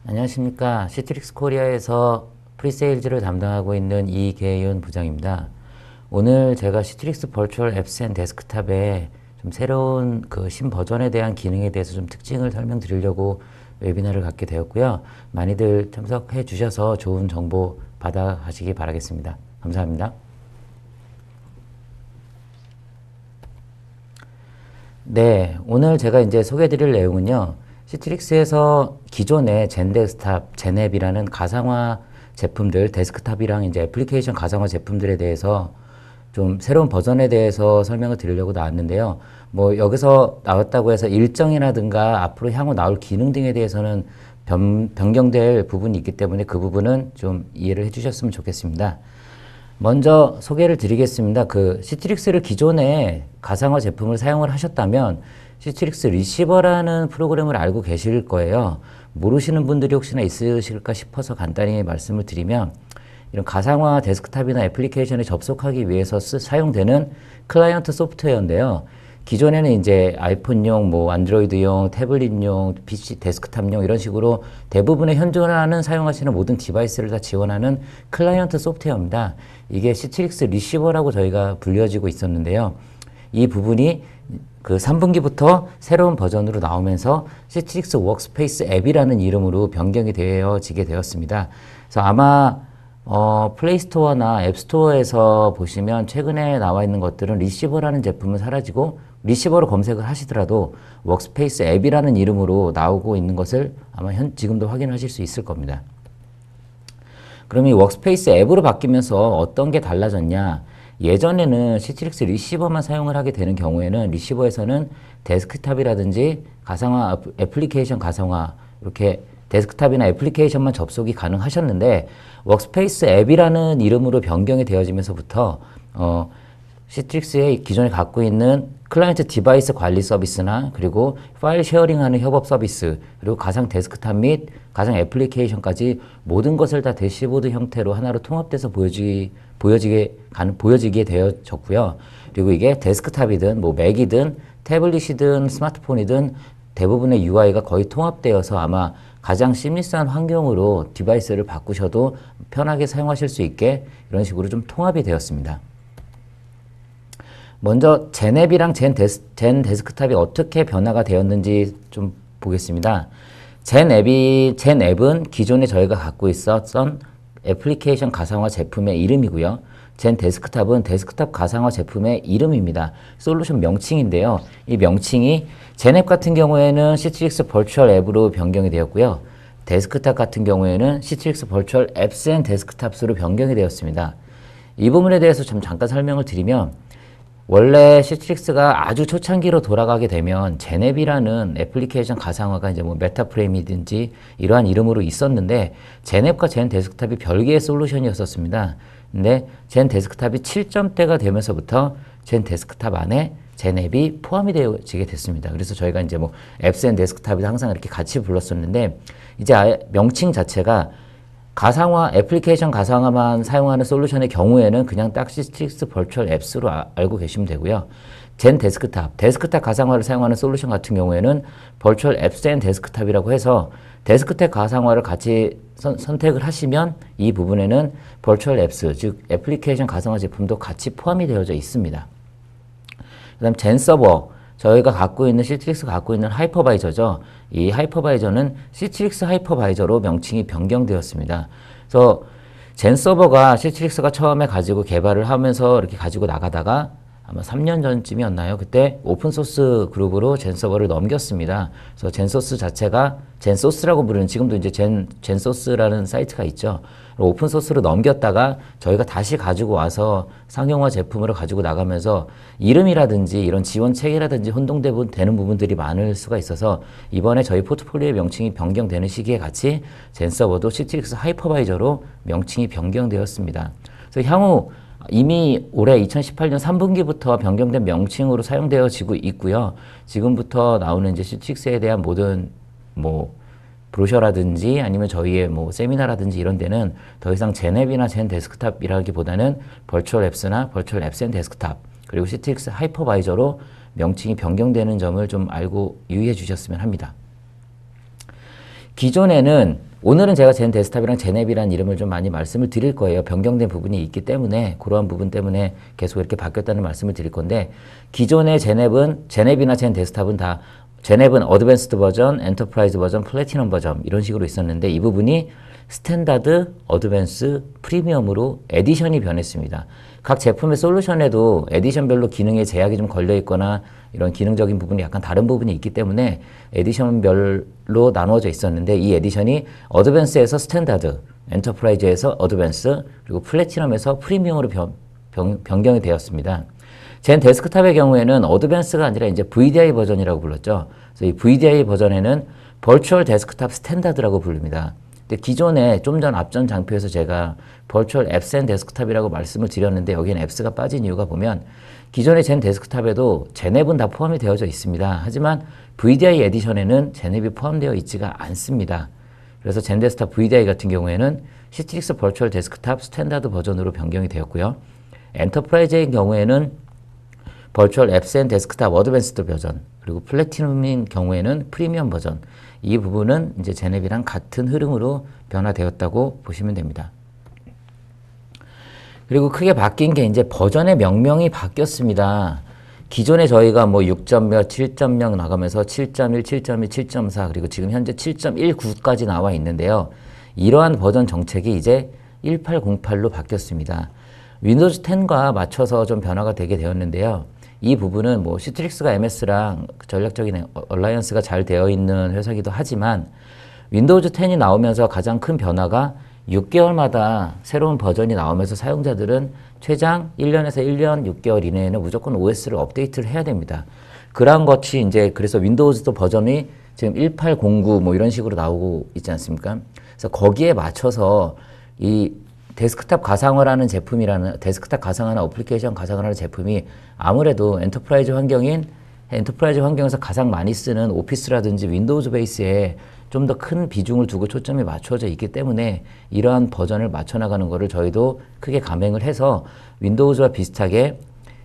안녕하십니까. 시트릭스 코리아에서 프리세일즈를 담당하고 있는 이계윤 부장입니다. 오늘 제가 시트릭스 버추얼 앱스 앤 데스크탑의 좀 새로운 그 신버전에 대한 기능에 대해서 좀 특징을 설명드리려고 웨비나를 갖게 되었고요. 많이들 참석해 주셔서 좋은 정보 받아 가시기 바라겠습니다. 감사합니다. 네, 오늘 제가 이제 소개해 드릴 내용은요. 시트릭스에서 기존의 젠 데스크탑, 젠앱이라는 가상화 제품들, 데스크탑이랑 이제 애플리케이션 가상화 제품들에 대해서 좀 새로운 버전에 대해서 설명을 드리려고 나왔는데요. 뭐 여기서 나왔다고 해서 일정이라든가 앞으로 향후 나올 기능 등에 대해서는 변경될 부분이 있기 때문에 그 부분은 좀 이해를 해주셨으면 좋겠습니다. 먼저 소개를 드리겠습니다. 그 시트릭스를 기존에 가상화 제품을 사용을 하셨다면 시트릭스 리시버라는 프로그램을 알고 계실 거예요. 모르시는 분들이 혹시나 있으실까 싶어서 간단히 말씀을 드리면 이런 가상화 데스크탑이나 애플리케이션에 접속하기 위해서 사용되는 클라이언트 소프트웨어인데요. 기존에는 이제 아이폰용, 뭐 안드로이드용, 태블릿용, PC 데스크탑용 이런 식으로 대부분의 현존하는 사용하시는 모든 디바이스를 다 지원하는 클라이언트 소프트웨어입니다. 이게 시트릭스 리시버라고 저희가 불려지고 있었는데요. 이 부분이 그 3분기부터 새로운 버전으로 나오면서 시트릭스 워크스페이스 앱이라는 이름으로 변경이 되어지게 되었습니다. 그래서 아마 플레이스토어나 앱스토어에서 보시면 최근에 나와 있는 것들은 리시버라는 제품은 사라지고 리시버로 검색을 하시더라도 워크스페이스 앱이라는 이름으로 나오고 있는 것을 아마 지금도 확인하실 수 있을 겁니다. 그럼 이 워크스페이스 앱으로 바뀌면서 어떤 게 달라졌냐? 예전에는 시트릭스 리시버만 사용을 하게 되는 경우에는 리시버에서는 데스크탑이라든지 가상화 애플리케이션 가상화 이렇게 데스크탑이나 애플리케이션만 접속이 가능하셨는데 워크스페이스 앱이라는 이름으로 변경이 되어지면서부터 시트릭스의 기존에 갖고 있는 클라이언트 디바이스 관리 서비스나 그리고 파일 쉐어링하는 협업 서비스 그리고 가상 데스크탑 및 가상 애플리케이션까지 모든 것을 다 대시보드 형태로 하나로 통합돼서 보여지게 되어졌고요. 그리고 이게 데스크탑이든 뭐 맥이든 태블릿이든 스마트폰이든 대부분의 UI가 거의 통합되어서 아마 가장 심리스한 환경으로 디바이스를 바꾸셔도 편하게 사용하실 수 있게 이런 식으로 좀 통합이 되었습니다. 먼저 젠앱이랑 젠 데스크탑이 어떻게 변화가 되었는지 좀 보겠습니다. 젠앱은 기존에 저희가 갖고 있었던 애플리케이션 가상화 제품의 이름이고요. 젠 데스크탑은 데스크탑 가상화 제품의 이름입니다. 솔루션 명칭인데요. 이 명칭이 젠앱 같은 경우에는 시트릭스 버추얼 앱으로 변경이 되었고요. 데스크탑 같은 경우에는 시트릭스 버추얼 앱스 앤 데스크탑으로 변경이 되었습니다. 이 부분에 대해서 좀 잠깐 설명을 드리면 원래 시트릭스가 아주 초창기로 돌아가게 되면 젠앱이라는 애플리케이션 가상화가 이제 뭐 메타프레임이든지 이러한 이름으로 있었는데 젠앱과 젠 데스크탑이 별개의 솔루션이었었습니다. 근데 젠 데스크탑이 7점대가 되면서부터 젠 데스크탑 안에 젠앱이 포함이 되어지게 됐습니다. 그래서 저희가 이제 뭐 앱스 앤 데스크탑이 항상 이렇게 같이 불렀었는데 이제 아예 명칭 자체가 가상화, 애플리케이션 가상화만 사용하는 솔루션의 경우에는 그냥 딱 시트릭스 버추얼 앱스로 알고 계시면 되고요. 젠 데스크탑 가상화를 사용하는 솔루션 같은 경우에는 버추얼 앱스 앤 데스크탑이라고 해서 데스크탑 가상화를 같이 선택을 하시면 이 부분에는 버추얼 앱스, 즉 애플리케이션 가상화 제품도 같이 포함이 되어져 있습니다. 그 다음 젠 서버, 저희가 갖고 있는 시트릭스가 갖고 있는 하이퍼바이저죠. 이 하이퍼바이저는 시트릭스 하이퍼바이저로 명칭이 변경되었습니다. 그래서 젠 서버가 시트릭스가 처음에 가지고 개발을 하면서 이렇게 가지고 나가다가 아마 3년 전쯤이었나요? 그때 오픈소스 그룹으로 젠 서버를 넘겼습니다. 그래서 젠소스 자체가 젠소스라고 부르는 지금도 이제 젠소스라는 사이트가 있죠. 오픈소스로 넘겼다가 저희가 다시 가지고 와서 상용화 제품으로 가지고 나가면서 이름이라든지 이런 지원 체계라든지 혼동되는 부분들이 많을 수가 있어서 이번에 저희 포트폴리오의 명칭이 변경되는 시기에 같이 젠서버도 시트릭스 하이퍼바이저로 명칭이 변경되었습니다. 그래서 향후 이미 올해 2018년 3분기부터 변경된 명칭으로 사용되어지고 있고요. 지금부터 나오는 이제 시트릭스에 대한 모든 뭐 브로셔라든지 아니면 저희의 뭐 세미나라든지 이런 데는 더 이상 젠앱이나 젠 데스크탑이라기보다는 버추얼 앱스나 버추얼 앱스 앤 데스크탑 그리고 시트릭스 하이퍼바이저로 명칭이 변경되는 점을 좀 알고 유의해 주셨으면 합니다. 기존에는 오늘은 제가 젠 데스크탑이랑 제넵이라는 이름을 좀 많이 말씀을 드릴 거예요. 변경된 부분이 있기 때문에 그러한 부분 때문에 계속 이렇게 바뀌었다는 말씀을 드릴 건데 기존의 제넵이나 젠 데스크탑은 다 제넵은 어드밴스드 버전, 엔터프라이즈 버전, 플래티넘 버전 이런 식으로 있었는데 이 부분이 스탠다드, 어드밴스, 프리미엄으로 에디션이 변했습니다. 각 제품의 솔루션에도 에디션별로 기능에 제약이 좀 걸려 있거나 이런 기능적인 부분이 약간 다른 부분이 있기 때문에 에디션별로 나누어져 있었는데 이 에디션이 어드밴스에서 스탠다드, 엔터프라이즈에서 어드밴스, 그리고 플래티넘에서 프리미엄으로 변경이 되었습니다. 젠 데스크탑의 경우에는 어드밴스가 아니라 이제 VDI 버전이라고 불렀죠. 그래서 이 VDI 버전에는 버추얼 데스크탑 스탠다드라고 부릅니다. 근데 기존에 좀 전 앞전 장표에서 제가 버추얼 앱스 앤 데스크탑이라고 말씀을 드렸는데 여기는 앱스가 빠진 이유가 보면 기존의 젠 데스크탑에도 제넵은 다 포함이 되어져 있습니다. 하지만 VDI 에디션에는 제넵이 포함되어 있지가 않습니다. 그래서 젠 데스크탑 VDI 같은 경우에는 시트릭스 버추얼 데스크탑 스탠다드 버전으로 변경이 되었고요. 엔터프라이즈의 경우에는 버추얼 앱스 앤 데스크탑 어드밴스드 버전, 그리고 플래티넘인 경우에는 프리미엄 버전. 이 부분은 이제 제넵이랑 같은 흐름으로 변화되었다고 보시면 됩니다. 그리고 크게 바뀐 게 이제 버전의 명명이 바뀌었습니다. 기존에 저희가 뭐 6.몇, 7.0 나가면서 7.1, 7.2, 7.4 그리고 지금 현재 7.19까지 나와 있는데요. 이러한 버전 정책이 이제 1808로 바뀌었습니다. 윈도우즈 10과 맞춰서 좀 변화가 되게 되었는데요. 이 부분은 뭐 시트릭스가 MS랑 전략적인 얼라이언스가 잘 되어 있는 회사이기도 하지만 윈도우즈 10이 나오면서 가장 큰 변화가 6개월마다 새로운 버전이 나오면서 사용자들은 최장 1년에서 1년 6개월 이내에는 무조건 OS를 업데이트를 해야 됩니다. 그러한 것이 이제 그래서 윈도우즈도 버전이 지금 1809 뭐 이런 식으로 나오고 있지 않습니까? 그래서 거기에 맞춰서 이 데스크탑 가상화라는 제품이라는 데스크탑 가상화나 어플리케이션 가상화라는 제품이 아무래도 엔터프라이즈 환경에서 가장 많이 쓰는 오피스라든지 윈도우즈 베이스에 좀 더 큰 비중을 두고 초점이 맞춰져 있기 때문에 이러한 버전을 맞춰 나가는 것을 저희도 크게 감행을 해서 윈도우즈와 비슷하게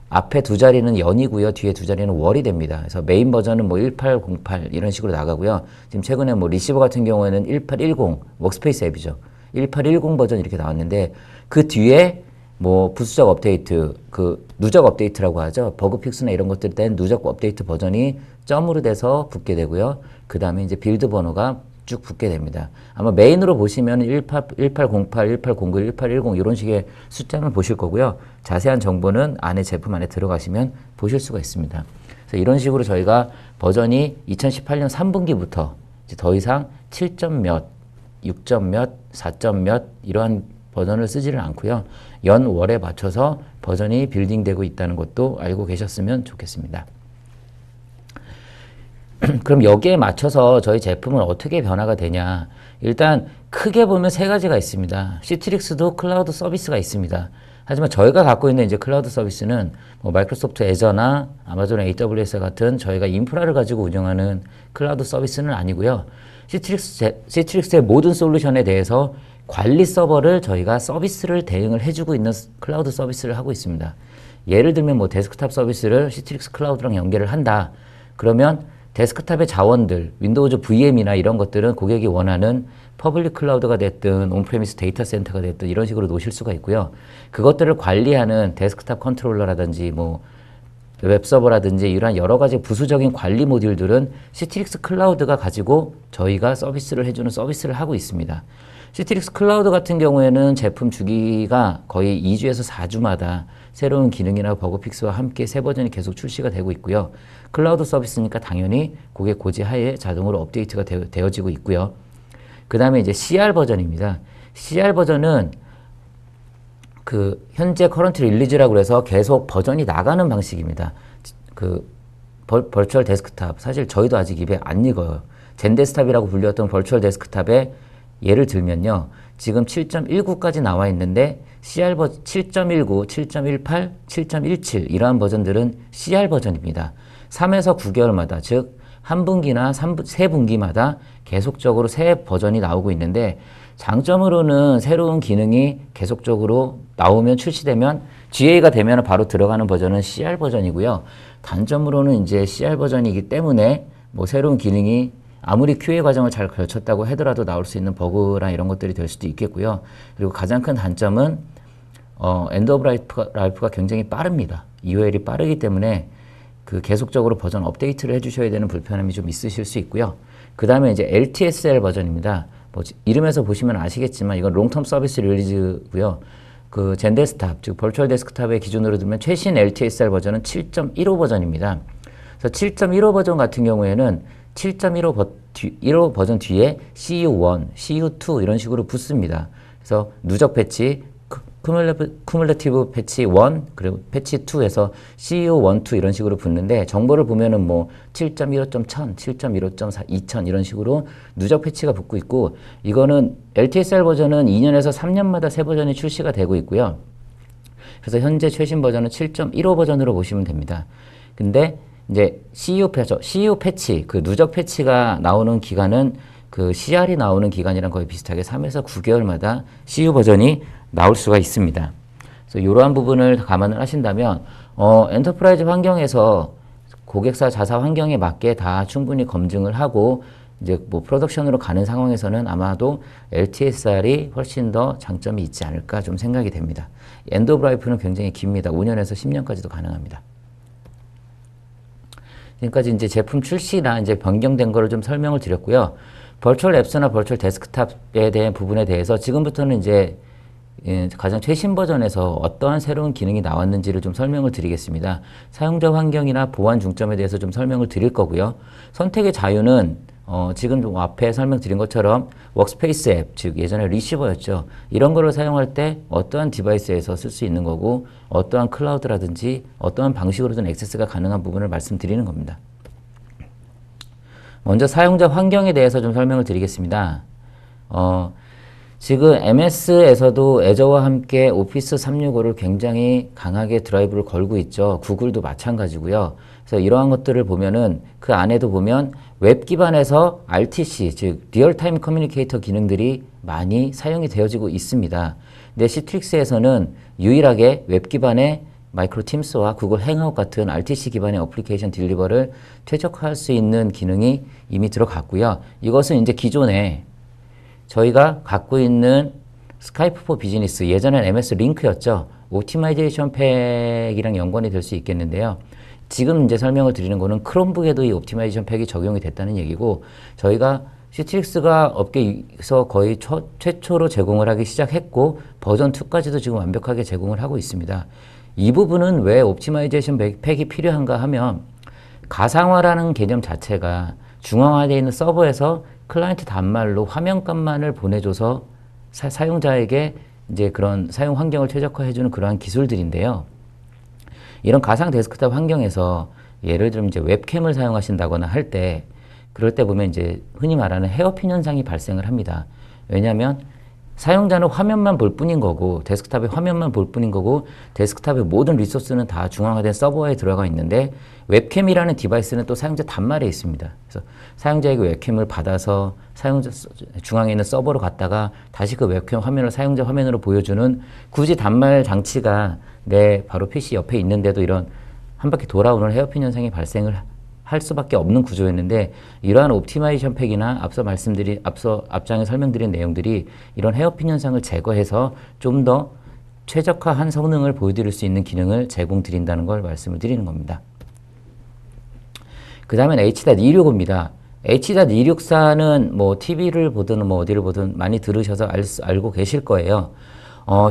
앞에 두 자리는 연이고요. 뒤에 두 자리는 월이 됩니다. 그래서 메인 버전은 뭐 1808 이런 식으로 나가고요. 지금 최근에 뭐 리시버 같은 경우에는 1810 워크스페이스 앱이죠. 1810 버전 이렇게 나왔는데 그 뒤에 뭐 부수적 업데이트, 그 누적 업데이트라고 하죠. 버그 픽스나 이런 것들 땐 누적 업데이트 버전이 점으로 돼서 붙게 되고요. 그 다음에 이제 빌드 번호가 쭉 붙게 됩니다. 아마 메인으로 보시면 1808, 1809, 1810 이런 식의 숫자만 보실 거고요. 자세한 정보는 안에 제품 안에 들어가시면 보실 수가 있습니다. 그래서 이런 식으로 저희가 버전이 2018년 3분기부터 이제 더 이상 7점 몇, 6점 몇, 4점 몇 이러한 버전을 쓰지를 않고요. 연월에 맞춰서 버전이 빌딩되고 있다는 것도 알고 계셨으면 좋겠습니다. 그럼 여기에 맞춰서 저희 제품은 어떻게 변화가 되냐. 일단 크게 보면 세 가지가 있습니다. 시트릭스도 클라우드 서비스가 있습니다. 하지만 저희가 갖고 있는 이제 클라우드 서비스는 뭐 마이크로소프트 애저나 아마존 AWS 같은 저희가 인프라를 가지고 운영하는 클라우드 서비스는 아니고요. 시트릭스의 모든 솔루션에 대해서 관리 서버를 저희가 서비스를 대응을 해주고 있는 클라우드 서비스를 하고 있습니다. 예를 들면 뭐 데스크탑 서비스를 시트릭스 클라우드랑 연결을 한다. 그러면 데스크탑의 자원들, 윈도우즈 VM이나 이런 것들은 고객이 원하는 퍼블릭 클라우드가 됐든 온프레미스 데이터 센터가 됐든 이런 식으로 놓으실 수가 있고요. 그것들을 관리하는 데스크탑 컨트롤러라든지 뭐 웹서버라든지 이러한 여러 가지 부수적인 관리 모듈들은 시트릭스 클라우드가 가지고 저희가 서비스를 해주는 서비스를 하고 있습니다. 시트릭스 클라우드 같은 경우에는 제품 주기가 거의 2주에서 4주마다 새로운 기능이나 버그 픽스와 함께 새 버전이 계속 출시가 되고 있고요. 클라우드 서비스니까 당연히 고객 고지 하에 자동으로 업데이트가 되어지고 있고요. 그 다음에 이제 CR 버전입니다. CR 버전은 그 현재 커런트 릴리즈라고 해서 계속 버전이 나가는 방식입니다. 그 버추얼 데스크탑 사실 저희도 아직 입에 안 익어요. 젠 데스크탑이라고 불렸던 버추얼 데스크탑의 예를 들면요. 지금 7.19까지 나와 있는데 CR 버전 7.19, 7.18, 7.17 이러한 버전들은 CR 버전입니다. 3에서 9개월마다 즉 한 분기나 세 분기마다 계속적으로 새 버전이 나오고 있는데 장점으로는 새로운 기능이 계속적으로 나오면 출시되면 GA가 되면 바로 들어가는 버전은 CR 버전이고요. 단점으로는 이제 CR 버전이기 때문에 뭐 새로운 기능이 아무리 QA 과정을 잘 거쳤다고 하더라도 나올 수 있는 버그랑 이런 것들이 될 수도 있겠고요. 그리고 가장 큰 단점은 엔드 오브 라이프가 굉장히 빠릅니다. EOL이 빠르기 때문에 그 계속적으로 버전 업데이트를 해주셔야 되는 불편함이 좀 있으실 수 있고요. 그 다음에 이제 LTSL 버전입니다. 뭐 이름에서 보시면 아시겠지만 이건 롱텀 서비스 릴리즈고요. 그 젠데스크탑, 즉 버추얼 데스크탑의 기준으로 들면 최신 LTSL 버전은 7.15 버전입니다. 그래서 7.15 버전 같은 경우에는 7.15 버전 뒤에 CU1, CU2 이런 식으로 붙습니다. 그래서 누적 패치, 쿠뮬러티브 패치 1, 그리고 패치 2에서 CU1, 2 이런 식으로 붙는데 정보를 보면은 뭐 7.15.1000, 7.15.4, 2000 이런 식으로 누적 패치가 붙고 있고 이거는 LTSR 버전은 2년에서 3년마다 새 버전이 출시가 되고 있고요. 그래서 현재 최신 버전은 7.15 버전으로 보시면 됩니다. 근데 이제 CU 패치, 그 누적 패치가 나오는 기간은 그 CR이 나오는 기간이랑 거의 비슷하게 3에서 9개월마다 CU 버전이 나올 수가 있습니다. 그래서 이러한 부분을 감안을 하신다면 엔터프라이즈 환경에서 고객사 자사 환경에 맞게 다 충분히 검증을 하고 이제 뭐 프로덕션으로 가는 상황에서는 아마도 LTSR이 훨씬 더 장점이 있지 않을까 좀 생각이 됩니다. 엔드 오브 라이프는 굉장히 깁니다. 5년에서 10년까지도 가능합니다. 지금까지 이제 제품 출시나 이제 변경된 거를 좀 설명을 드렸고요. 버추얼 앱스나 버추얼 데스크탑에 대한 부분에 대해서 지금부터는 이제 가장 최신 버전에서 어떠한 새로운 기능이 나왔는지를 좀 설명을 드리겠습니다. 사용자 환경이나 보안 중점에 대해서 좀 설명을 드릴 거고요. 선택의 자유는 지금 앞에 설명드린 것처럼 워크스페이스 앱, 즉 예전에 리시버였죠. 이런 거를 사용할 때 어떠한 디바이스에서 쓸 수 있는 거고 어떠한 클라우드라든지 어떠한 방식으로든 액세스가 가능한 부분을 말씀드리는 겁니다. 먼저 사용자 환경에 대해서 좀 설명을 드리겠습니다. 지금 MS에서도 애저와 함께 오피스 365를 굉장히 강하게 드라이브를 걸고 있죠. 구글도 마찬가지고요. 그래서 이러한 것들을 보면은 그 안에도 보면 웹 기반에서 RTC, 즉 리얼타임 커뮤니케이터 기능들이 많이 사용이 되어지고 있습니다. 근데 시트릭스에서는 유일하게 웹 기반의 마이크로 팀스와 구글 행아웃 같은 RTC 기반의 어플리케이션 딜리버를 최적화할 수 있는 기능이 이미 들어갔고요. 이것은 이제 기존에 저희가 갖고 있는 스카이프 포 비즈니스, 예전엔 MS 링크였죠. 옵티마이제이션 팩이랑 연관이 될 수 있겠는데요. 지금 이제 설명을 드리는 거는 크롬북에도 이 옵티마이제이션 팩이 적용이 됐다는 얘기고, 저희가 시트릭스가 업계에서 거의 최초로 제공을 하기 시작했고, 버전 2까지도 지금 완벽하게 제공을 하고 있습니다. 이 부분은 왜 옵티마이제이션 팩이 필요한가 하면, 가상화라는 개념 자체가 중앙화되어 있는 서버에서 클라이언트 단말로 화면값만을 보내줘서 사용자에게 이제 그런 사용 환경을 최적화해주는 그러한 기술들인데요. 이런 가상 데스크탑 환경에서 예를 들면 이제 웹캠을 사용하신다거나 할 때, 그럴 때 보면 이제 흔히 말하는 헤어핀 현상이 발생을 합니다. 왜냐하면 사용자는 화면만 볼 뿐인 거고, 데스크탑의 화면만 볼 뿐인 거고, 데스크탑의 모든 리소스는 다 중앙화된 서버에 들어가 있는데, 웹캠이라는 디바이스는 또 사용자 단말에 있습니다. 그래서 사용자에게 웹캠을 받아서 사용자 중앙에 있는 서버로 갔다가 다시 그 웹캠 화면을 사용자 화면으로 보여주는, 굳이 단말 장치가 내 바로 PC 옆에 있는데도 이런 한 바퀴 돌아오는 헤어핀 현상이 발생을 할 수밖에 없는 구조였는데, 이러한 옵티마이제이션 팩이나 앞서 앞장에 설명드린 내용들이 이런 헤어핀 현상을 제거해서 좀 더 최적화한 성능을 보여드릴 수 있는 기능을 제공드린다는 걸 말씀을 드리는 겁니다. 그 다음엔 H.265입니다. H.264는 뭐 TV를 보든 뭐 어디를 보든 많이 들으셔서 알고 계실 거예요.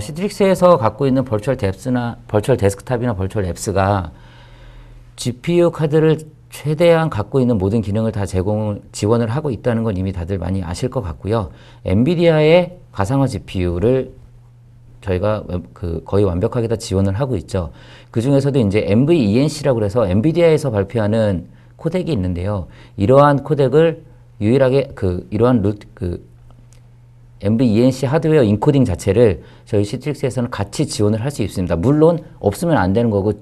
시트릭스에서 갖고 있는 버추얼 데스크탑이나 버추얼 앱스가 GPU 카드를 최대한 갖고 있는 모든 기능을 다 지원을 하고 있다는 건 이미 다들 많이 아실 것 같고요. 엔비디아의 가상화 GPU를 저희가 거의 완벽하게 다 지원을 하고 있죠. 그 중에서도 이제 NVENC라고 해서 엔비디아에서 발표하는 코덱이 있는데요. 이러한 코덱을 유일하게 NVENC 하드웨어 인코딩 자체를 저희 시트릭스에서는 같이 지원을 할 수 있습니다. 물론 없으면 안 되는 거고,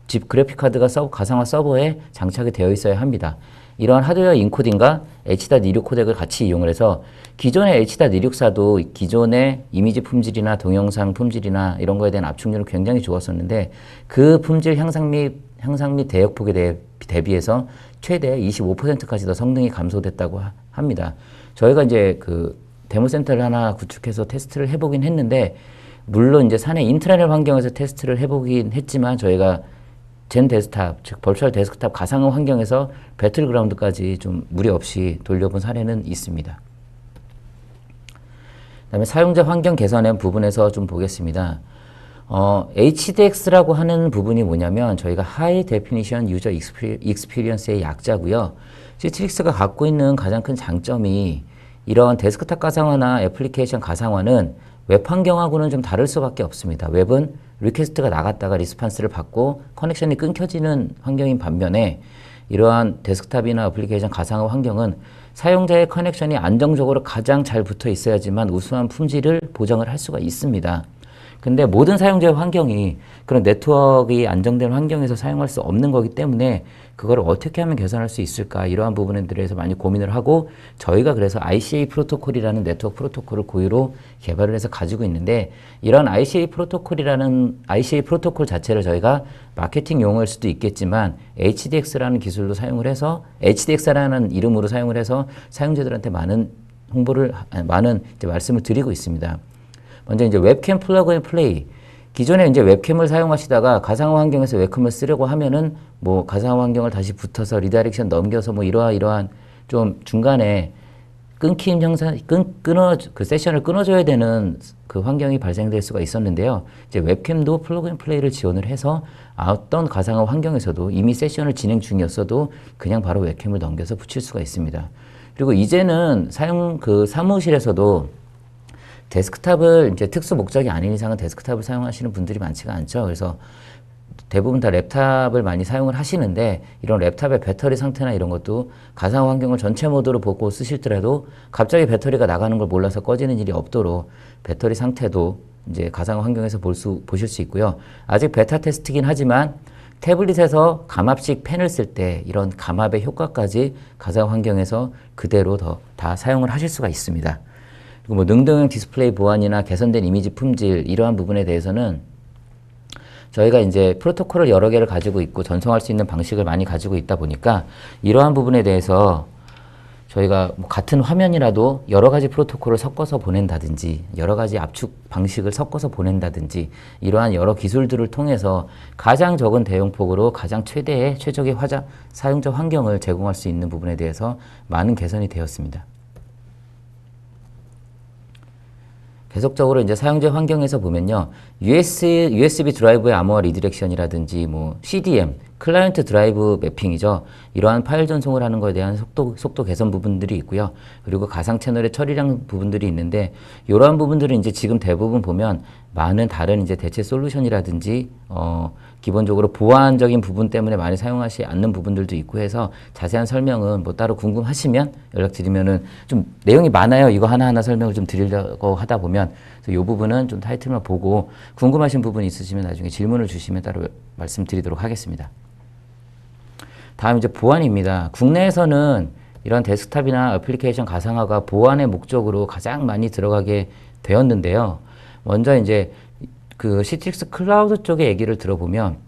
집 그래픽 카드가 가상화 서버에 장착이 되어 있어야 합니다. 이러한 하드웨어 인코딩과 H.26 코덱을 같이 이용을 해서 기존의 H.264도 기존의 이미지 품질이나 동영상 품질이나 이런 거에 대한 압축률은 굉장히 좋았었는데, 그 품질 향상 및 대역폭에 대비해서 최대 25%까지 더 성능이 감소됐다고 합니다. 저희가 이제 그 데모 센터를 하나 구축해서 테스트를 해보긴 했는데, 물론 이제 사내 인트라넷 환경에서 테스트를 해보긴 했지만, 저희가 젠 데스크탑, 즉 버추얼 데스크탑 가상화 환경에서 배틀그라운드까지 좀 무리 없이 돌려본 사례는 있습니다. 그다음에 사용자 환경 개선의 부분에서 좀 보겠습니다. HDX라고 하는 부분이 뭐냐면 저희가 High Definition User Experience의 약자고요. 시트릭스가 갖고 있는 가장 큰 장점이 이런 데스크탑 가상화나 애플리케이션 가상화는 웹 환경하고는 좀 다를 수밖에 없습니다. 웹은 리퀘스트가 나갔다가 리스판스를 받고 커넥션이 끊겨지는 환경인 반면에 이러한 데스크탑이나 애플리케이션 가상화 환경은 사용자의 커넥션이 안정적으로 가장 잘 붙어 있어야지만 우수한 품질을 보장을 할 수가 있습니다. 근데 모든 사용자의 환경이 그런 네트워크가 안정된 환경에서 사용할 수 없는 거기 때문에 그걸 어떻게 하면 개선할 수 있을까, 이러한 부분에 대해서 많이 고민을 하고, 저희가 그래서 ICA 프로토콜이라는 네트워크 프로토콜을 고유로 개발을 해서 가지고 있는데, 이런 ICA 프로토콜 자체를 저희가 마케팅 용어일 수도 있겠지만 HDX라는 기술로 사용을 해서, HDX라는 이름으로 사용을 해서 사용자들한테 많은 이제 말씀을 드리고 있습니다. 먼저 이제 웹캠 플러그 앤 플레이. 기존에 이제 웹캠을 사용하시다가 가상화 환경에서 웹캠을 쓰려고 하면은 뭐 가상화 환경을 다시 붙어서 리다이렉션 넘겨서 뭐 이러한 좀 중간에 끊김 형상, 그 세션을 끊어줘야 되는 그 환경이 발생될 수가 있었는데요. 이제 웹캠도 플러그 앤 플레이를 지원을 해서 어떤 가상화 환경에서도 이미 세션을 진행 중이었어도 그냥 바로 웹캠을 넘겨서 붙일 수가 있습니다. 그리고 이제는 사무실에서도 데스크탑을 이제 특수 목적이 아닌 이상은 데스크탑을 사용하시는 분들이 많지가 않죠. 그래서 대부분 다 랩탑을 많이 사용을 하시는데, 이런 랩탑의 배터리 상태나 이런 것도 가상화 환경을 전체 모드로 보고 쓰실더라도 갑자기 배터리가 나가는 걸 몰라서 꺼지는 일이 없도록 배터리 상태도 이제 가상화 환경에서 보실 수 있고요. 아직 베타 테스트긴 하지만 태블릿에서 감압식 펜을 쓸 때 이런 감압의 효과까지 가상화 환경에서 그대로 다 사용을 하실 수가 있습니다. 그리고 뭐 능동형 디스플레이 보안이나 개선된 이미지 품질, 이러한 부분에 대해서는 저희가 이제 프로토콜을 여러 개를 가지고 있고 전송할 수 있는 방식을 많이 가지고 있다 보니까 이러한 부분에 대해서 저희가 뭐 같은 화면이라도 여러 가지 프로토콜을 섞어서 보낸다든지 여러 가지 압축 방식을 섞어서 보낸다든지 이러한 여러 기술들을 통해서 가장 적은 대용폭으로 가장 최적의 사용자 환경을 제공할 수 있는 부분에 대해서 많은 개선이 되었습니다. 계속적으로 이제 사용자 환경에서 보면요. USB 드라이브의 암호화 리디렉션이라든지 뭐 CDM, 클라이언트 드라이브 매핑이죠. 이러한 파일 전송을 하는 것에 대한 속도 개선 부분들이 있고요. 그리고 가상 채널의 처리량 부분들이 있는데, 이러한 부분들은 이제 지금 대부분 보면 많은 다른 이제 대체 솔루션이라든지 기본적으로 보안적인 부분 때문에 많이 사용하지 않는 부분들도 있고 해서 자세한 설명은 뭐 따로 궁금하시면 연락드리면은 좀 내용이 많아요. 이거 하나하나 설명을 좀 드리려고 하다 보면 이 부분은 좀 타이틀만 보고 궁금하신 부분 있으시면 나중에 질문을 주시면 따로 말씀드리도록 하겠습니다. 다음 이제 보안입니다. 국내에서는 이런 데스크탑이나 애플리케이션 가상화가 보안의 목적으로 가장 많이 들어가게 되었는데요. 먼저 이제 그 시트릭스 클라우드 쪽의 얘기를 드려보면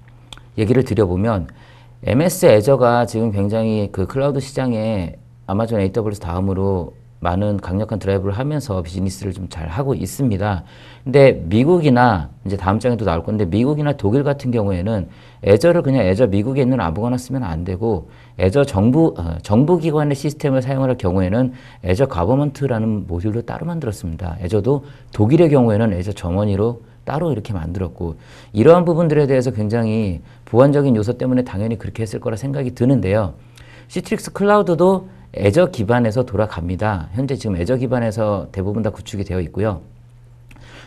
MS 애저가 지금 굉장히 그 클라우드 시장에 아마존 AWS 다음으로 많은 강력한 드라이브를 하면서 비즈니스를 좀 잘 하고 있습니다. 근데 미국이나 이제 다음 장에도 나올 건데 미국이나 독일 같은 경우에는 애저를 그냥 애저 미국에 있는 아무거나 쓰면 안 되고 애저 정부 기관의 시스템을 사용할 경우에는 애저 가버먼트라는 모듈로 따로 만들었습니다. 애저도 독일의 경우에는 애저 점원이로 따로 이렇게 만들었고, 이러한 부분들에 대해서 굉장히 보안적인 요소 때문에 당연히 그렇게 했을 거라 생각이 드는데요. 시트릭스 클라우드도 애저 기반에서 돌아갑니다. 현재 지금 애저 기반에서 대부분 다 구축이 되어 있고요.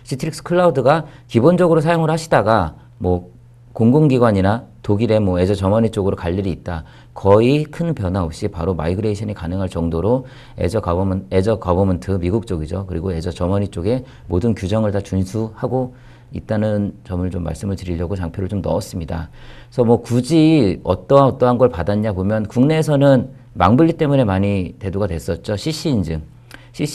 시트릭스 클라우드가 기본적으로 사용을 하시다가 뭐 공공기관이나 독일의 뭐 애저 점원이 쪽으로 갈 일이 있다. 거의 큰 변화 없이 바로 마이그레이션이 가능할 정도로 애저 거버먼트 미국 쪽이죠. 그리고 애저 점원이 쪽에 모든 규정을 다 준수하고 있다는 점을 좀 말씀을 드리려고 장표를 좀 넣었습니다. 그래서 뭐 굳이 어떠한 걸 받았냐 보면 국내에서는 망분리 때문에 많이 대두가 됐었죠. CC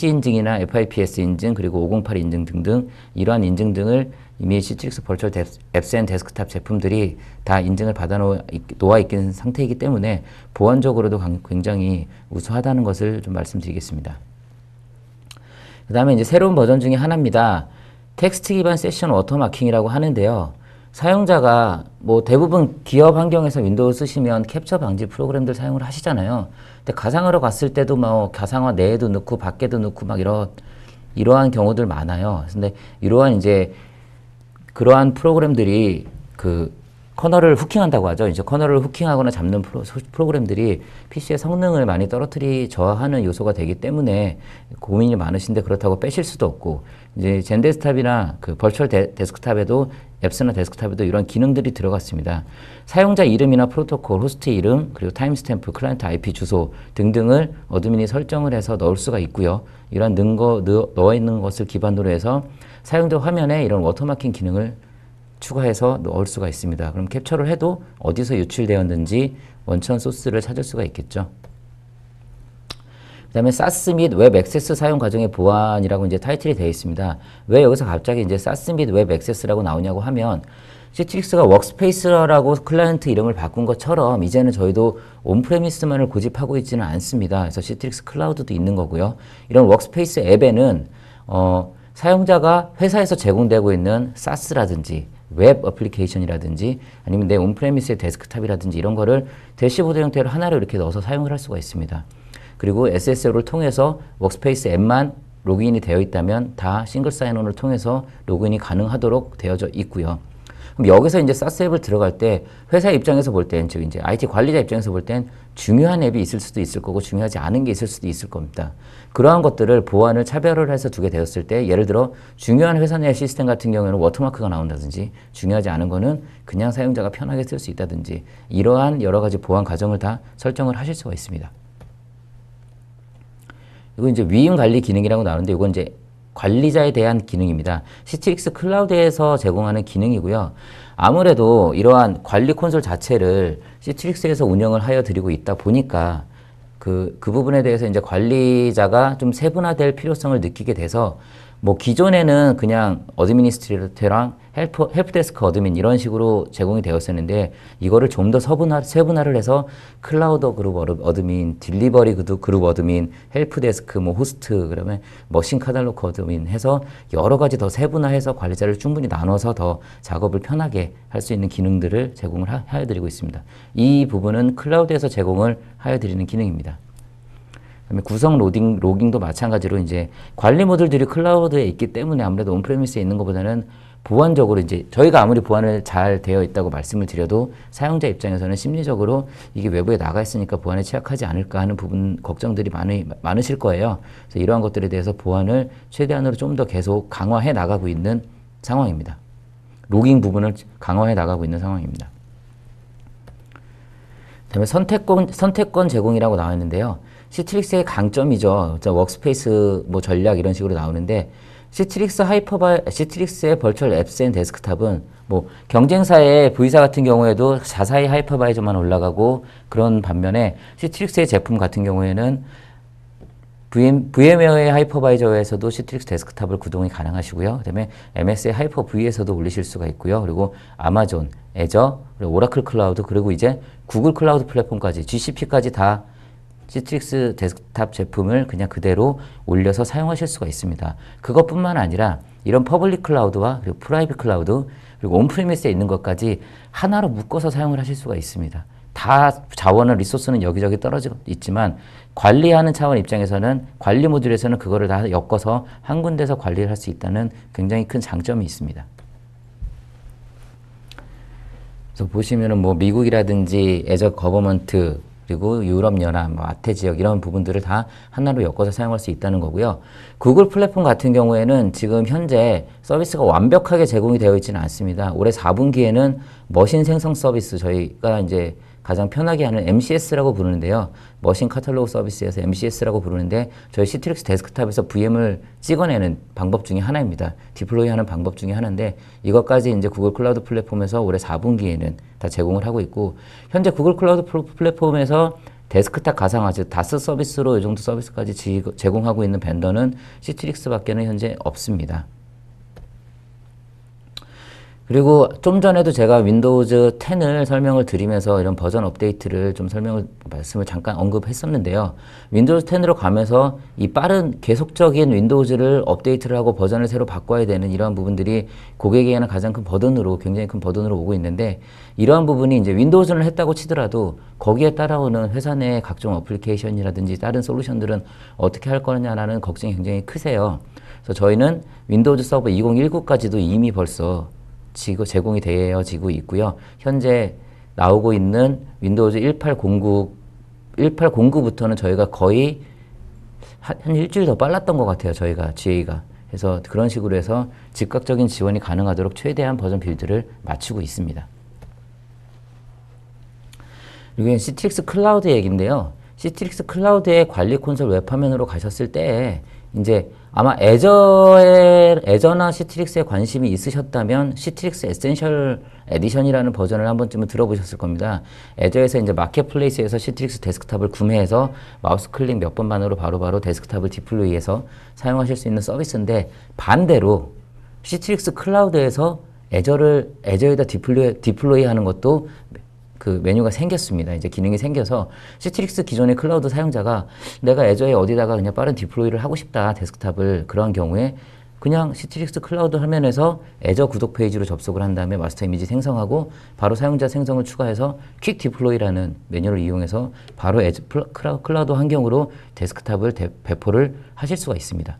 인증이나 FIPS 인증, 그리고 508 인증 등등 이러한 인증 등을 이미 시트릭스 버추얼 앱스 앤 데스크탑 제품들이 다 인증을 받아 놓아 있는 상태이기 때문에 보안적으로도 굉장히 우수하다는 것을 좀 말씀드리겠습니다. 그 다음에 이제 새로운 버전 중에 하나입니다. 텍스트 기반 세션 워터마킹이라고 하는데요. 사용자가 뭐 대부분 기업 환경에서 윈도우 쓰시면 캡처 방지 프로그램들 사용을 하시잖아요. 근데 가상화로 갔을 때도 뭐 가상화 내에도 넣고 밖에도 넣고 막 이러한 경우들 많아요. 근데 이러한 이제 그러한 프로그램들이 그 커널을 후킹한다고 하죠. 이제 커널을 후킹하거나 잡는 프로그램들이 PC의 성능을 많이 저하하는 요소가 되기 때문에 고민이 많으신데 그렇다고 빼실 수도 없고, 이제 젠데스크탑이나 그 버추얼 데스크탑에도 앱스나 데스크탑에도 이런 기능들이 들어갔습니다. 사용자 이름이나 프로토콜, 호스트 이름, 그리고 타임스탬프, 클라이언트 IP 주소 등등을 어드민이 설정을 해서 넣을 수가 있고요. 이런 넣어 있는 것을 기반으로 해서 사용자 화면에 이런 워터마킹 기능을 추가해서 넣을 수가 있습니다. 그럼 캡처를 해도 어디서 유출되었는지 원천 소스를 찾을 수가 있겠죠. 그 다음에 사스 및 웹 액세스 사용 과정의 보안이라고 이제 타이틀이 되어 있습니다. 왜 여기서 갑자기 이제 사스 및 웹 액세스라고 나오냐고 하면, 시트릭스가 워크스페이스라고 클라이언트 이름을 바꾼 것처럼 이제는 저희도 온프레미스만을 고집하고 있지는 않습니다. 그래서 시트릭스 클라우드도 있는 거고요. 이런 워크스페이스 앱에는 사용자가 회사에서 제공되고 있는 사스라든지 웹 어플리케이션이라든지 아니면 내 온프레미스의 데스크탑이라든지 이런 거를 대시보드 형태로 하나로 이렇게 넣어서 사용을 할 수가 있습니다. 그리고 SSL을 통해서 워크스페이스 앱만 로그인이 되어 있다면 다 싱글 사인온을 통해서 로그인이 가능하도록 되어져 있고요. 그럼 여기서 이제 사스 앱을 들어갈 때 회사 입장에서 볼 땐, 즉 이제 IT 관리자 입장에서 볼 땐 중요한 앱이 있을 수도 있을 거고 중요하지 않은 게 있을 수도 있을 겁니다. 그러한 것들을 보안을 차별을 해서 두게 되었을 때, 예를 들어 중요한 회사 내 시스템 같은 경우에는 워터마크가 나온다든지, 중요하지 않은 거는 그냥 사용자가 편하게 쓸 수 있다든지, 이러한 여러 가지 보안 과정을 다 설정을 하실 수가 있습니다. 이거 이제 위임 관리 기능이라고 나오는데, 이건 이제 관리자에 대한 기능입니다. 시트릭스 클라우드에서 제공하는 기능이고요. 아무래도 이러한 관리 콘솔 자체를 시트릭스에서 운영을 하여 드리고 있다 보니까 그 부분에 대해서 이제 관리자가 좀 세분화될 필요성을 느끼게 돼서, 뭐 기존에는 그냥 어드미니스트레이터랑 헬프데스크 어드민 이런 식으로 제공이 되었었는데, 이거를 좀 더 세분화를 해서 클라우드 그룹 어드민, 딜리버리 그룹 어드민, 헬프데스크, 뭐 호스트, 그러면 머신 카탈로그 어드민 해서 여러 가지 더 세분화해서 관리자를 충분히 나눠서 더 작업을 편하게 할 수 있는 기능들을 제공을 하여 드리고 있습니다. 이 부분은 클라우드에서 제공을 하여 드리는 기능입니다. 그다음에 구성 로깅도 마찬가지로 이제 관리 모듈들이 클라우드에 있기 때문에 아무래도 온프레미스에 있는 것보다는 보안적으로 이제 저희가 아무리 보안을 잘 되어 있다고 말씀을 드려도 사용자 입장에서는 심리적으로 이게 외부에 나가 있으니까 보안에 취약하지 않을까 하는 부분 걱정들이 많으실 거예요. 그래서 이러한 것들에 대해서 보안을 최대한으로 좀 더 계속 강화해 나가고 있는 상황입니다. 로깅 부분을 강화해 나가고 있는 상황입니다. 그다음에 선택권 제공이라고 나와 있는데요. 시트릭스의 강점이죠. 워크스페이스 뭐 전략 이런 식으로 나오는데, 시트릭스의 버추얼 앱스 앤 데스크탑은 뭐 경쟁사의 V사 같은 경우에도 자사의 하이퍼바이저만 올라가고, 그런 반면에 시트릭스의 제품 같은 경우에는 VM웨어의 하이퍼바이저에서도 시트릭스 데스크탑을 구동이 가능하시고요. 그 다음에 MS의 하이퍼V에서도 올리실 수가 있고요. 그리고 아마존, 애저, 그리고 오라클 클라우드, 그리고 이제 구글 클라우드 플랫폼까지, GCP까지 다 시트릭스 데스크탑 제품을 그냥 그대로 올려서 사용하실 수가 있습니다. 그것뿐만 아니라 이런 퍼블릭 클라우드와 그리고 프라이빗 클라우드, 그리고 온프리미스에 있는 것까지 하나로 묶어서 사용을 하실 수가 있습니다. 다 자원은, 리소스는 여기저기 떨어져 있지만 관리하는 차원 입장에서는, 관리 모듈에서는 그거를 다 엮어서 한 군데서 관리를 할 수 있다는 굉장히 큰 장점이 있습니다. 그래서 보시면은 뭐 미국이라든지 애저 거버먼트, 그리고 유럽연합, 뭐 아태 지역 이런 부분들을 다 하나로 엮어서 사용할 수 있다는 거고요. 구글 플랫폼 같은 경우에는 지금 현재 서비스가 완벽하게 제공이 되어 있지는 않습니다. 올해 4분기에는 머신 생성 서비스, 저희가 이제 가장 편하게 하는 MCS라고 부르는데요. 머신 카탈로그 서비스에서 MCS라고 부르는데, 저희 시트릭스 데스크탑에서 VM을 찍어내는 방법 중에 하나입니다. 디플로이 하는 방법 중에 하나인데, 이것까지 이제 구글 클라우드 플랫폼에서 올해 4분기에는 다 제공을 하고 있고, 현재 구글 클라우드 플랫폼에서 데스크탑 가상화, 즉 다스 서비스로 이 정도 서비스까지 제공하고 있는 벤더는 시트릭스밖에는 현재 없습니다. 그리고 좀 전에도 제가 윈도우즈 10을 설명을 드리면서 이런 버전 업데이트를 좀 말씀을 잠깐 언급했었는데요. 윈도우즈 10으로 가면서 이 빠른 계속적인 윈도우즈를 업데이트를 하고 버전을 새로 바꿔야 되는 이러한 부분들이 고객에게는 가장 큰 버든으로, 굉장히 큰 버든으로 오고 있는데, 이러한 부분이 이제 윈도우즈를 했다고 치더라도 거기에 따라오는 회사 내 각종 어플리케이션이라든지 다른 솔루션들은 어떻게 할 거냐라는 걱정이 굉장히 크세요. 그래서 저희는 윈도우즈 서버 2019까지도 이미 벌써 제공이 되어지고 있고요. 현재 나오고 있는 윈도우즈 1809부터는 저희가 거의 한 일주일 더 빨랐던 것 같아요. 저희가 GA가. 그래서 그런 식으로 해서 즉각적인 지원이 가능하도록 최대한 버전 빌드를 맞추고 있습니다. 이게 시트릭스 클라우드 얘기인데요. 시트릭스 클라우드의 관리 콘솔 웹화면으로 가셨을 때 이제 아마 애저나 시트릭스에 관심이 있으셨다면 시트릭스 에센셜 에디션이라는 버전을 한 번쯤은 들어보셨을 겁니다. 애저에서 이제 마켓플레이스에서 시트릭스 데스크탑을 구매해서 마우스 클릭 몇 번만으로 바로바로 데스크탑을 디플로이해서 사용하실 수 있는 서비스인데, 반대로 시트릭스 클라우드에서 애저에다 디플로이 하는 것도 그 메뉴가 생겼습니다. 이제 기능이 생겨서 시트릭스 기존의 클라우드 사용자가 내가 애저에 어디다가 그냥 빠른 디플로이를 하고 싶다, 데스크탑을, 그런 경우에 그냥 시트릭스 클라우드 화면에서 애저 구독 페이지로 접속을 한 다음에 마스터 이미지 생성하고 바로 사용자 생성을 추가해서 퀵 디플로이라는 메뉴를 이용해서 바로 애저 클라우드 환경으로 데스크탑을 배포를 하실 수가 있습니다.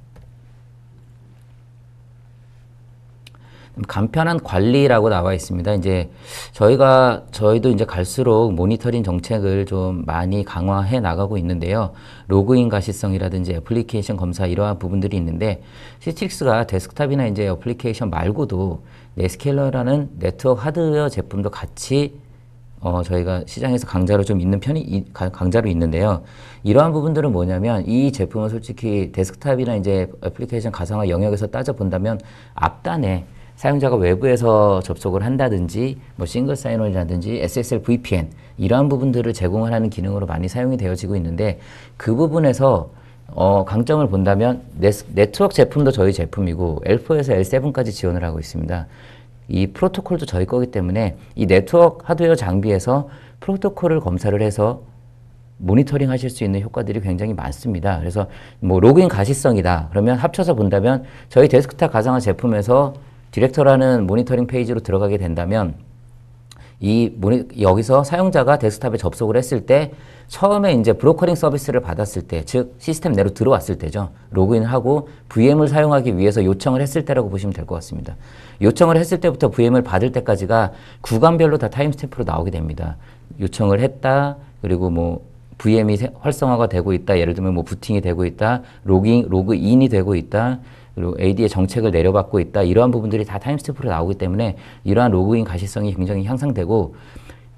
간편한 관리라고 나와 있습니다. 이제 저희도 이제 갈수록 모니터링 정책을 좀 많이 강화해 나가고 있는데요. 로그인 가시성이라든지 애플리케이션 검사 이러한 부분들이 있는데, 시트릭스가 데스크탑이나 이제 애플리케이션 말고도 네스케일러라는 네트워크 하드웨어 제품도 같이 저희가 시장에서 강자로 있는데요. 이러한 부분들은 뭐냐면, 이 제품은 솔직히 데스크탑이나 이제 애플리케이션 가상화 영역에서 따져 본다면 앞단에 사용자가 외부에서 접속을 한다든지 뭐 싱글 사인온이라든지 SSL VPN 이러한 부분들을 제공을 하는 기능으로 많이 사용이 되어지고 있는데, 그 부분에서 강점을 본다면 네트워크 제품도 저희 제품이고 L4에서 L7까지 지원을 하고 있습니다. 이 프로토콜도 저희 거기 때문에 이 네트워크 하드웨어 장비에서 프로토콜을 검사를 해서 모니터링 하실 수 있는 효과들이 굉장히 많습니다. 그래서 뭐 로그인 가시성이다 그러면 합쳐서 본다면 저희 데스크탑 가상화 제품에서 디렉터라는 모니터링 페이지로 들어가게 된다면 여기서 사용자가 데스크탑에 접속을 했을 때 처음에 이제 브로커링 서비스를 받았을 때, 즉 시스템 내로 들어왔을 때죠. 로그인을 하고 VM을 사용하기 위해서 요청을 했을 때라고 보시면 될 것 같습니다. 요청을 했을 때부터 VM을 받을 때까지가 구간별로 다 타임스탬프로 나오게 됩니다. 요청을 했다, 그리고 뭐 VM이 활성화가 되고 있다, 예를 들면 뭐 부팅이 되고 있다, 로그인이 되고 있다, 그리고 AD의 정책을 내려받고 있다, 이러한 부분들이 다 타임스탬프로 나오기 때문에 이러한 로그인 가시성이 굉장히 향상되고,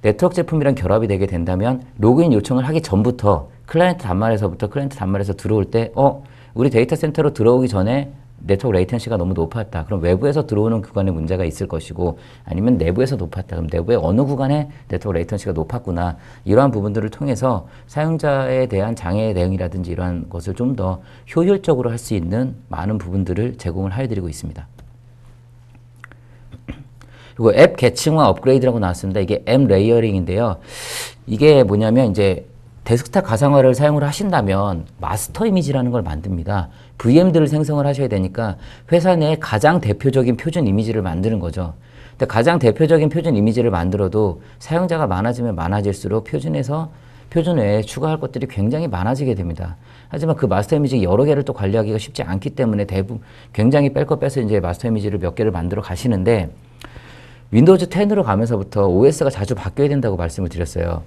네트워크 제품이랑 결합이 되게 된다면 로그인 요청을 하기 전부터 클라이언트 단말에서 들어올 때 우리 데이터 센터로 들어오기 전에 네트워크 레이텐시가 너무 높았다. 그럼 외부에서 들어오는 구간에 문제가 있을 것이고, 아니면 내부에서 높았다. 그럼 내부의 어느 구간에 네트워크 레이텐시가 높았구나. 이러한 부분들을 통해서 사용자에 대한 장애 대응이라든지 이러한 것을 좀 더 효율적으로 할 수 있는 많은 부분들을 제공을 해드리고 있습니다. 그리고 앱 계층화 업그레이드라고 나왔습니다. 이게 앱 레이어링인데요. 이게 뭐냐면 이제 데스크탑 가상화를 사용을 하신다면 마스터 이미지라는 걸 만듭니다. VM들을 생성을 하셔야 되니까 회사 내에 가장 대표적인 표준 이미지를 만드는 거죠. 근데 가장 대표적인 표준 이미지를 만들어도 사용자가 많아지면 많아질수록 표준 외에 추가할 것들이 굉장히 많아지게 됩니다. 하지만 그 마스터 이미지 여러 개를 또 관리하기가 쉽지 않기 때문에 굉장히 뺄 거 빼서 이제 마스터 이미지를 몇 개를 만들어 가시는데, 윈도우즈 10으로 가면서부터 OS가 자주 바뀌어야 된다고 말씀을 드렸어요.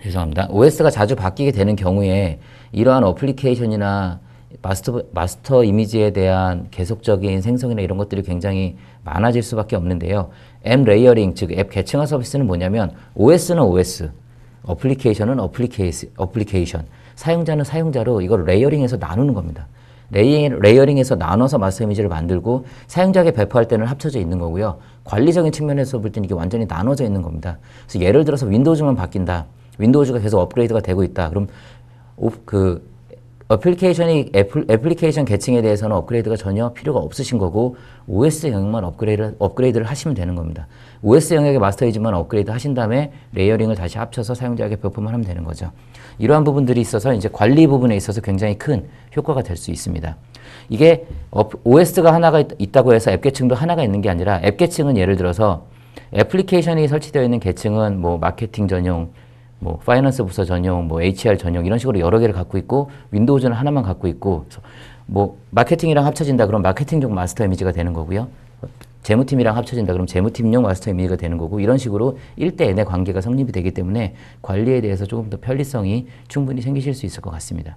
죄송합니다. OS가 자주 바뀌게 되는 경우에 이러한 어플리케이션이나 마스터 이미지에 대한 계속적인 생성이나 이런 것들이 굉장히 많아질 수밖에 없는데요. 앱 레이어링, 즉 앱 계층화 서비스는 뭐냐면 OS는 OS, 어플리케이션은 어플리케이션, 사용자는 사용자로 이걸 레이어링해서 나누는 겁니다. 레이어링해서 나눠서 마스터 이미지를 만들고 사용자에게 배포할 때는 합쳐져 있는 거고요. 관리적인 측면에서 볼 때는 이게 완전히 나눠져 있는 겁니다. 그래서 예를 들어서 윈도우즈만 바뀐다. 윈도우즈가 계속 업그레이드가 되고 있다. 그럼 애플리케이션 계층에 대해서는 업그레이드가 전혀 필요가 없으신 거고 OS 영역만 업그레이드를 하시면 되는 겁니다. OS 영역의 마스터 에이지만 업그레이드 하신 다음에 레이어링을 다시 합쳐서 사용자에게 배포만 하면 되는 거죠. 이러한 부분들이 있어서 이제 관리 부분에 있어서 굉장히 큰 효과가 될 수 있습니다. 이게 OS가 하나가 있다고 해서 앱 계층도 하나가 있는 게 아니라 앱 계층은 예를 들어서 애플리케이션이 설치되어 있는 계층은 뭐 마케팅 전용, 뭐 파이낸스 부서 전용, 뭐 HR 전용 이런 식으로 여러 개를 갖고 있고 윈도우즈는 하나만 갖고 있고 뭐 마케팅이랑 합쳐진다 그럼 마케팅용 마스터 이미지가 되는 거고요. 재무팀이랑 합쳐진다 그럼 재무팀용 마스터 이미지가 되는 거고 이런 식으로 1대 N의 관계가 성립이 되기 때문에 관리에 대해서 조금 더 편리성이 충분히 생기실 수 있을 것 같습니다.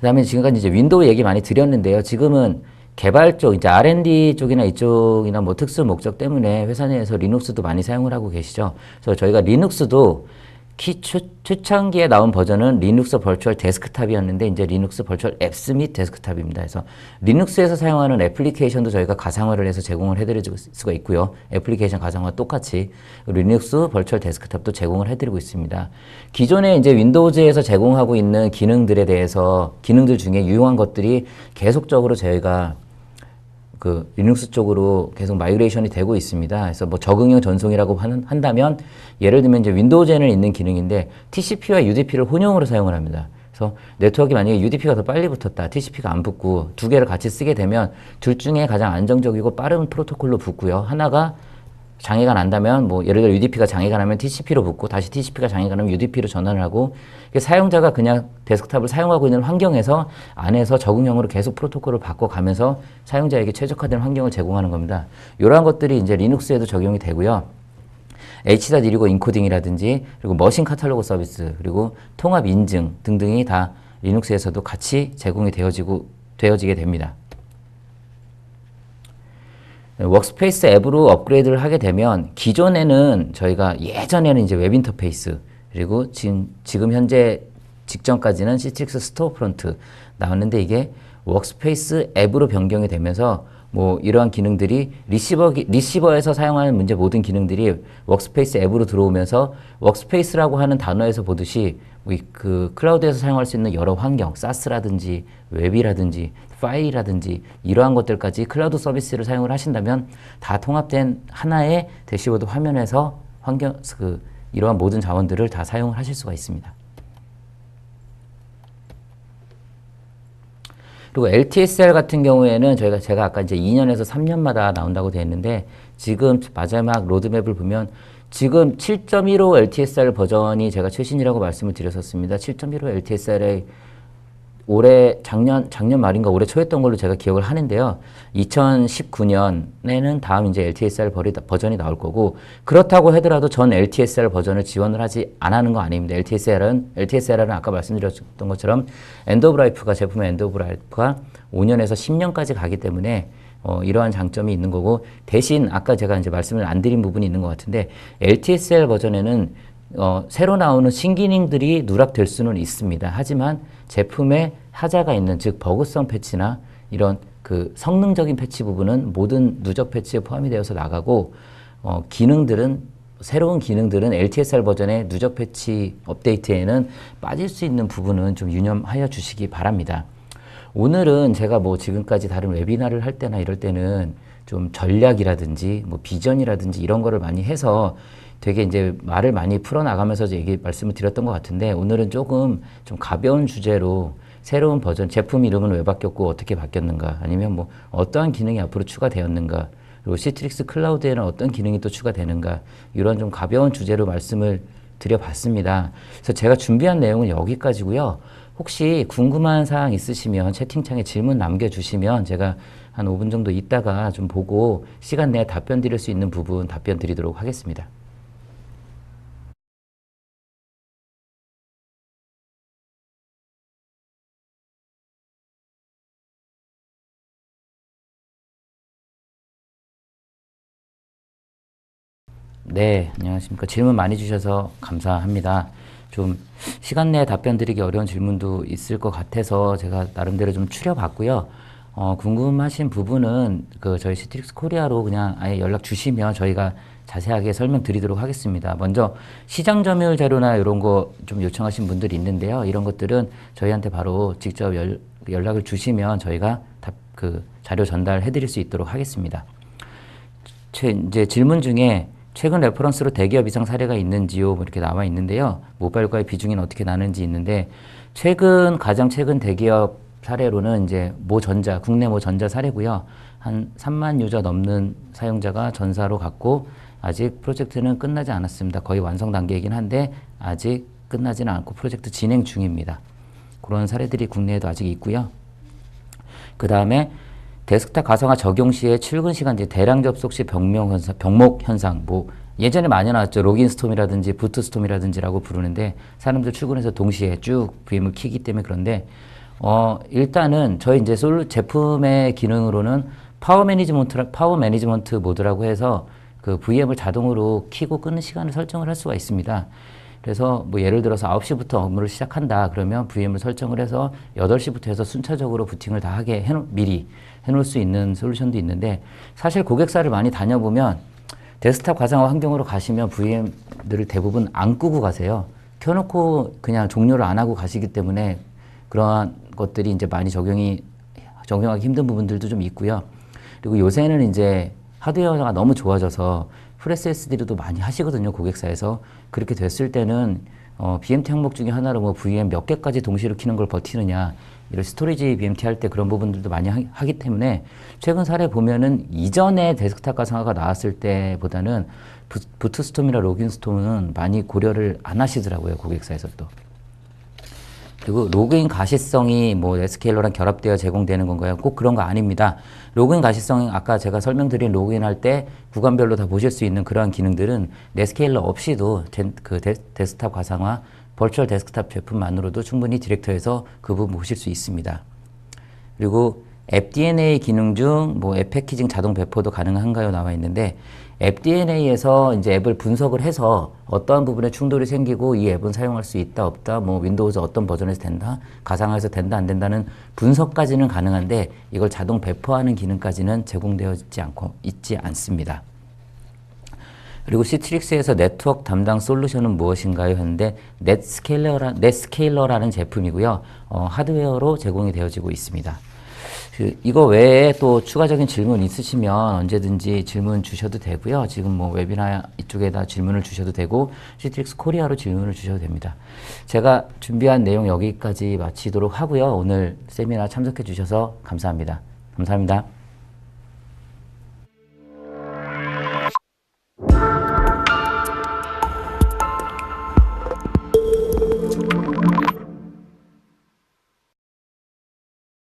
그 다음에 지금까지 이제 윈도우 얘기 많이 드렸는데요. 지금은 개발 쪽, 이제 R&D 쪽이나 이쪽이나 뭐 특수 목적 때문에 회사 내에서 리눅스도 많이 사용을 하고 계시죠. 그래서 저희가 리눅스도 초창기에 나온 버전은 리눅스 버추얼 데스크탑이었는데 이제 리눅스 버추얼 앱스 및 데스크탑입니다. 그래서 리눅스에서 사용하는 애플리케이션도 저희가 가상화를 해서 제공을 해드릴 수가 있고요. 애플리케이션 가상화 똑같이 리눅스 버추얼 데스크탑도 제공을 해드리고 있습니다. 기존에 이제 윈도우즈에서 제공하고 있는 기능들에 대해서 기능들 중에 유용한 것들이 계속적으로 저희가 그 리눅스 쪽으로 계속 마이그레이션이 되고 있습니다. 그래서 뭐 적응형 전송이라고 한다면 예를 들면 이제 윈도우즈에는 있는 기능인데 TCP와 UDP를 혼용으로 사용을 합니다. 그래서 네트워크가 만약에 UDP가 더 빨리 붙었다, TCP가 안 붙고 두 개를 같이 쓰게 되면 둘 중에 가장 안정적이고 빠른 프로토콜로 붙고요. 하나가 장애가 난다면 뭐 예를 들어 UDP가 장애가 나면 TCP로 붙고 다시 TCP가 장애가 나면 UDP로 전환을 하고 사용자가 그냥 데스크탑을 사용하고 있는 환경에서 안에서 적응형으로 계속 프로토콜을 바꿔가면서 사용자에게 최적화된 환경을 제공하는 겁니다. 이러한 것들이 이제 리눅스에도 적용이 되고요. H.165 인코딩이라든지 그리고 머신 카탈로그 서비스 그리고 통합 인증 등등이 다 리눅스에서도 같이 제공이 되어지게 됩니다. 워크스페이스 앱으로 업그레이드를 하게 되면 기존에는 저희가 예전에는 이제 웹 인터페이스 그리고 지금 현재 직전까지는 시트릭스 스토어 프론트 나왔는데 이게 워크스페이스 앱으로 변경이 되면서 뭐 이러한 기능들이 리시버에서 사용하는 문제 모든 기능들이 워크스페이스 앱으로 들어오면서 워크스페이스라고 하는 단어에서 보듯이 그 클라우드에서 사용할 수 있는 여러 환경, SaaS라든지 웹이라든지 파일이라든지 이러한 것들까지 클라우드 서비스를 사용을 하신다면 다 통합된 하나의 대시보드 화면에서 이러한 모든 자원들을 다 사용을 하실 수가 있습니다. 그리고 LTSR 같은 경우에는 제가 아까 이제 2년에서 3년마다 나온다고 되어 있는데 지금 마지막 로드맵을 보면 지금 7.15 LTSR 버전이 제가 최신이라고 말씀을 드렸었습니다. 7.15 LTSR의 작년 말인가 올해 초였던 걸로 제가 기억을 하는데요. 2019년에는 다음 이제 LTSR 버전이 나올 거고 그렇다고 하더라도 전 LTSR 버전을 지원을 안 하는 거 아닙니다. LTSR은 아까 말씀드렸던 것처럼 제품의 엔드 오브 라이프가 5년에서 10년까지 가기 때문에 이러한 장점이 있는 거고 대신 아까 제가 이제 말씀을 안 드린 부분이 있는 것 같은데 LTSR 버전에는 새로 나오는 신기능들이 누락될 수는 있습니다. 하지만 제품에 하자가 있는 즉 버그성 패치나 이런 그 성능적인 패치 부분은 모든 누적 패치에 포함이 되어서 나가고 새로운 기능들은 LTSR 버전의 누적 패치 업데이트에는 빠질 수 있는 부분은 좀 유념하여 주시기 바랍니다. 오늘은 제가 뭐 지금까지 다른 웨비나를 할 때나 이럴 때는 좀 전략이라든지 뭐 비전이라든지 이런 거를 많이 해서 되게 이제 말을 많이 풀어나가면서 말씀을 드렸던 것 같은데 오늘은 조금 좀 가벼운 주제로 새로운 버전, 제품 이름은 왜 바뀌었고 어떻게 바뀌었는가 아니면 뭐 어떠한 기능이 앞으로 추가되었는가 그리고 시트릭스 클라우드에는 어떤 기능이 또 추가되는가 이런 좀 가벼운 주제로 말씀을 드려봤습니다. 그래서 제가 준비한 내용은 여기까지고요. 혹시 궁금한 사항 있으시면 채팅창에 질문 남겨주시면 제가 한 5분 정도 있다가 좀 보고 시간 내에 답변 드릴 수 있는 부분 답변 드리도록 하겠습니다. 네, 안녕하십니까. 질문 많이 주셔서 감사합니다. 좀 시간 내에 답변 드리기 어려운 질문도 있을 것 같아서 제가 나름대로 좀 추려봤고요. 궁금하신 부분은 저희 시트릭스 코리아로 그냥 아예 연락 주시면 저희가 자세하게 설명드리도록 하겠습니다. 먼저 시장 점유율 자료나 이런 거 좀 요청하신 분들이 있는데요. 이런 것들은 저희한테 바로 직접 연락을 주시면 저희가 그 자료 전달해 드릴 수 있도록 하겠습니다. 이제 질문 중에 최근 레퍼런스로 대기업 이상 사례가 있는지요? 뭐 이렇게 나와 있는데요. 모바일과의 비중이 어떻게 나는지 있는데 가장 최근 대기업 사례로는 이제 국내 전자 사례고요. 한 3만 유저 넘는 사용자가 전사로 갔고 아직 프로젝트는 끝나지 않았습니다. 거의 완성 단계이긴 한데 아직 끝나지는 않고 프로젝트 진행 중입니다. 그런 사례들이 국내에도 아직 있고요. 그 다음에 데스크탑 가상화 적용 시에 출근 시간제, 대량 접속 시 병목 현상, 뭐 예전에 많이 나왔죠. 로긴 스톰이라든지 부트 스톰이라든지라고 부르는데 사람들 출근해서 동시에 쭉 VM을 키기 때문에 그런데 일단은 저희 이제 제품의 기능으로는 파워 매니지먼트 모드라고 해서 그 VM을 자동으로 키고 끄는 시간을 설정을 할 수가 있습니다. 그래서 뭐 예를 들어서 9시부터 업무를 시작한다 그러면 VM을 설정을 해서 8시부터 해서 순차적으로 부팅을 다 하게 미리 해놓을 수 있는 솔루션도 있는데 사실 고객사를 많이 다녀보면 데스크탑 가상화 환경으로 가시면 VM들을 대부분 안 끄고 가세요. 켜놓고 그냥 종료를 안 하고 가시기 때문에 그러한 것들이 이제 많이 적용하기 힘든 부분들도 좀 있고요. 그리고 요새는 이제 하드웨어가 너무 좋아져서 FreeSSD로도 많이 하시거든요, 고객사에서. 그렇게 됐을 때는 BMT 항목 중에 하나로 뭐 VM 몇 개까지 동시로 키는 걸 버티느냐, 이런 스토리지 BMT 할 때 그런 부분들도 많이 하기 때문에 최근 사례 보면은 이전에 데스크탑 가상화가 나왔을 때보다는 부트스톰이나 로gin스톰은 많이 고려를 안 하시더라고요, 고객사에서도. 그리고 로그인 가시성이 뭐 SKL러랑 결합되어 제공되는 건가요? 꼭 그런 거 아닙니다. 로그인 가시성이 아까 제가 설명드린 로그인할 때 구간별로 다 보실 수 있는 그러한 기능들은 넷스케일러 없이도 데스크탑 가상화 버추얼 데스크탑 제품만으로도 충분히 디렉터에서 그 부분 보실 수 있습니다. 그리고 앱 DNA 기능 중 뭐 앱 패키징 자동 배포도 가능한가요? 나와 있는데 앱 DNA에서 이제 앱을 분석을 해서 어떠한 부분에 충돌이 생기고 이 앱은 사용할 수 있다 없다 뭐 윈도우즈 어떤 버전에서 된다 가상화에서 된다 안 된다는 분석까지는 가능한데 이걸 자동 배포하는 기능까지는 제공되어 있지 않습니다. 그리고 시트릭스에서 네트워크 담당 솔루션은 무엇인가요? 했는데 넷스케일러라는 제품이고요. 하드웨어로 제공이 되어지고 있습니다. 이거 외에 또 추가적인 질문 있으시면 언제든지 질문 주셔도 되고요. 지금 뭐 웨비나 이쪽에다 질문을 주셔도 되고 시트릭스 코리아로 질문을 주셔도 됩니다. 제가 준비한 내용 여기까지 마치도록 하고요. 오늘 세미나 참석해 주셔서 감사합니다. 감사합니다.